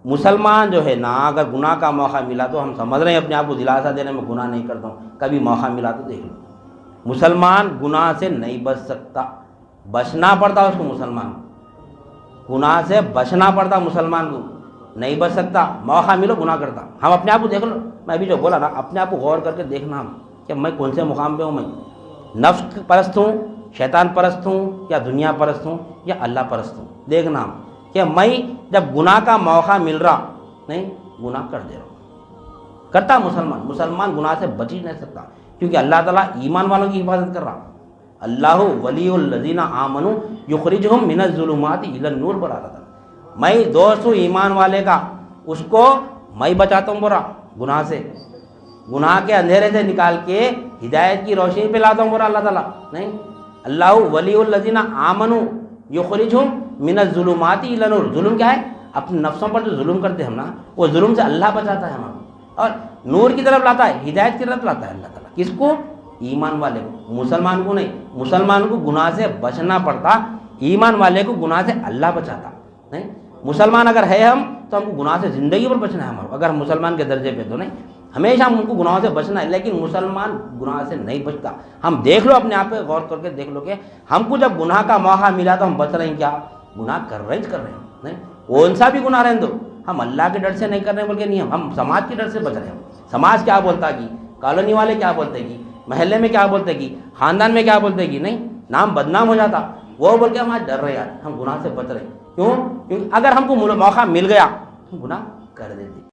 मुसलमान जो है ना, अगर गुनाह का मौका मिला तो हम समझ रहे हैं अपने आप को दिलासा देने में गुनाह नहीं करता हूँ, कभी मौका मिला तो देख लो। मुसलमान गुनाह से नहीं बच सकता, बचना पड़ता उसको, मुसलमान गुनाह से बचना पड़ता, मुसलमान को नहीं बच सकता, मौका मिलो गुनाह करता। हम अपने आप को देख लो, मैं अभी जो बोला ना, अपने आप को गौर करके देखना हम कि मैं कौन से मुकाम पे हूँ, मैं नफ्स परस्त हूँ, शैतान परस्त हूँ, या दुनिया परस्त हूँ, या अल्लाह परस्त हूँ। देखना हम कि मैं जब गुनाह का मौका मिल रहा नहीं, गुनाह कर दे रहा हूँ, करता मुसलमान गुनाह से बच ही नहीं सकता, क्योंकि अल्लाह ताला ईमान वालों की हिफाजत कर रहा। अल्लाह वलीउल लज़ीना आमनू युखरिजुहुम मिनज़्ज़ुलुमाति इलन नूर पर आ रहा था। मैं दोस्त हूँ ईमान वाले का, उसको मैं बचाता हूँ बुरा गुनाह से, गुनाह के अंधेरे से निकाल के हिदायत की रोशनी पे लाता हूँ बुरा अल्लाह ताला। नहीं, अल्लाह वलीउल लज़ीना आमनू युखरिजुहुम मिनज़्ज़ुलुमाति इलन नूर। जुल्म क्या है? अपने नफ्सों पर जो जुल्म करते हैं हम ना, वो जुल्म से अल्लाह बचाता है हमें और नूर की तरफ लाता है, हिदायत की तरफ लाता है अल्लाह ताला। किसको? ईमान वाले को, मुसलमान को नहीं। मुसलमान को गुनाह से बचना पड़ता, ईमान वाले को गुनाह से अल्लाह बचाता। नहीं, मुसलमान अगर है हम तो हमको गुनाह से ज़िंदगी पर बचना है हमारा, अगर हम मुसलमान के दर्जे पे तो नहीं, हमेशा हमको गुनाहों से बचना है। लेकिन मुसलमान गुनाह से नहीं बचता। हम देख लो, अपने आप पे गौर करके देख लो कि हमको जब गुनाह का मौका मिला तो हम बच रहे हैं क्या? गुनाह कर रहे हैं। नहीं, कौन सा भी गुनाह रहने दो, हम अल्लाह के डर से नहीं कर रहे हैं, बल्कि नहीं, हम समाज के डर से बच रहे हैं। समाज क्या बोलता कि, कॉलोनी वाले क्या बोलते कि, महल्ले में क्या बोलते कि, खानदान में क्या बोलते कि, नहीं, नाम बदनाम हो जाता, वो बोल के हम आज डर रहे यार, हम गुनाह से बच रहे हैं। क्यों? क्योंकि अगर हमको मौका मिल गया तो गुनाह कर देते।